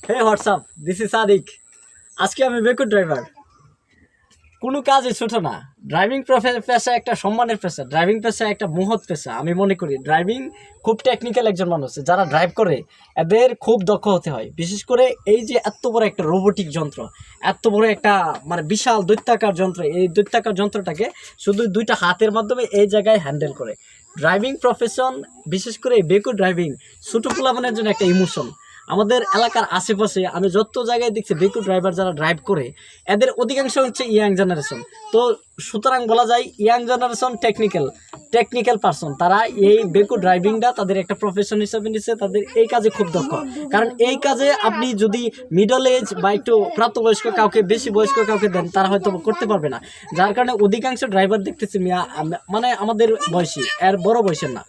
Hey WhatsApp, this is Sadiq. আজকে আমি বেকু driver. কোনো কাজই ছোট না। ড্রাইভিং পেশা একটা সম্মানের পেশা, ড্রাইভিং পেশা একটা মহৎ পেশা। আমি মনে করি ড্রাইভিং খুব টেকনিক্যাল একজন মানুষ যারা ড্রাইভ করে এদের খুব দক্ষ হতে হয়। বিশেষ করে এই যে এত বড় একটা রোবোটিক যন্ত্র, এত বড় একটা মানে বিশাল দৈত্যাকার যন্ত্র, এই দৈত্যাকার যন্ত্রটাকে শুধু দুইটা হাতের মাধ্যমে এই জায়গায় হ্যান্ডেল করে। ড্রাইভিং প্রফেশন, বিশেষ করে বেকু ড্রাইভিং ছোটো পোলাপানের জন্য একটা ইমোশন। আমাদের এলাকার আশেপাশে আমি যত জায়গায় দেখছি বেকু ড্রাইভার যারা ড্রাইভ করে এদের অধিকাংশ হচ্ছে ইয়াং জেনারেশন। তো সুতরাং বলা যায় ইয়াং জেনারেশন টেকনিক্যাল পারসন। তারা এই বেকু ড্রাইভিংটা তাদের একটা প্রফেশন হিসেবে নিচ্ছে, তাদের এই কাজে খুব দক্ষ। কারণ এই কাজে আপনি যদি মিডল এজ বা একটু প্রাপ্তবয়স্ক কাউকে, বেশি বয়স্ক কাউকে দেন, তারা হয়তো করতে পারবে না। যার কারণে অধিকাংশ ড্রাইভার দেখতেছি মানে আমাদের বয়সী, এর বড় বয়সের না।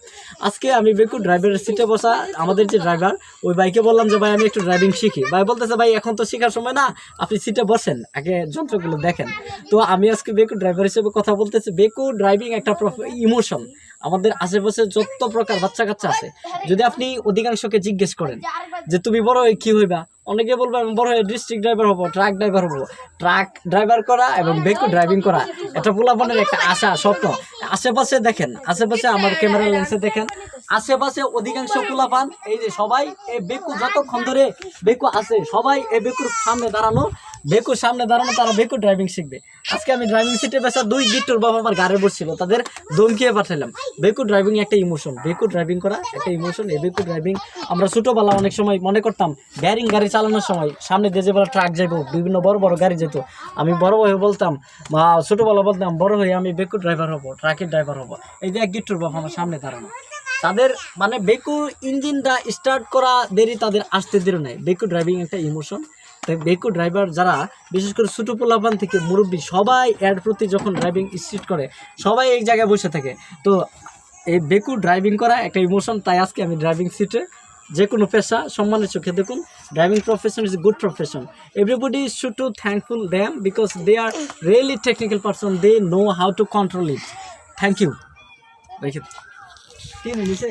আজকে আমি বেকু ড্রাইভারের সিটে বসা, আমাদের যে ড্রাইভার ওই বাইকে বললাম যে ভাই আমি একটু ড্রাইভিং শিখি। ভাই বলতেছে ভাই এখন তো শেখার সময় না, আপনি সিটে বসেন, আগে যন্ত্রগুলো দেখেন। তো আমি আজকে বেকু ড্রাইভার হিসেবে কথা বলতেছি। বেকু ড্রাইভিং একটা ইমোশন। আমাদের আশেপাশে যত প্রকার বাচ্চা কাচ্চা আছে, যদি আপনি অধিকাংশকে জিজ্ঞেস করেন যে তুমি বড় হয়ে কী হইবা, অনেকে বলবে আমি বড় হয়ে ডিস্ট্রিক্ট ড্রাইভার হবো, ট্রাক ড্রাইভার হবো। ট্রাক ড্রাইভার করা এবং বেকু ড্রাইভিং করা এটা পোলাপানের একটা আশা, স্বপ্ন। আশেপাশে দেখেন, আশেপাশে আমার ক্যামেরা লেন্সে দেখেন, আশেপাশে অধিকাংশ পোলাপান এই যে সবাই এই বেকু, যতক্ষণ ধরে বেকু আছে সবাই এই বেকুর সামনে দাঁড়ানো, তারা বেকু ড্রাইভিং শিখবে। আজকে আমি ড্রাইভিং সিটে বসা দুই গিট্টুর বাবা আমার গাড়ি বসছিল, তাদের দমকিয়ে পাঠালাম। বেকু ড্রাইভিং একটা ইমোশন, বেকু ড্রাইভিং করা একটা ইমোশন। এই বেকু ড্রাইভিং আমরা ছোটোবেলা অনেক সময় মনে করতাম ব্যারিং গাড়ি চালানোর সময় সামনে দিয়ে যেবেলা ট্রাক যাইব, বিভিন্ন বড় বড় গাড়ি যেত, আমি বড় হয়ে বলতাম বা ছোটোবেলা বলতাম বড় হয়ে আমি বেকু ড্রাইভার হবো, ট্রাকের ড্রাইভার হবো। এই যে এক গিট্টুর বাবা আমার সামনে দাঁড়ানো, তাদের মানে বেকু ইঞ্জিনটা স্টার্ট করা দেরি, তাদের আসতে দেরি নেই। বেকু ড্রাইভিং একটা ইমোশন। তাই বেকু ড্রাইভার যারা, বিশেষ করে ছোটো পোলাপান থেকে মুরব্বী, সবাই এর প্রতি যখন ড্রাইভিং স্টার্ট করে সবাই এক জায়গায় বসে থাকে। তো এই বেকু ড্রাইভিং করা একটা ইমোশন। তাই আজকে আমি ড্রাইভিং সিটে, যে কোনো পেশা সম্মানের চোখে দেখুন। Driving profession is a good profession. Everybody should to thankful them because they are really technical person, they know how to control it. Thank you. রেখে কি নিচে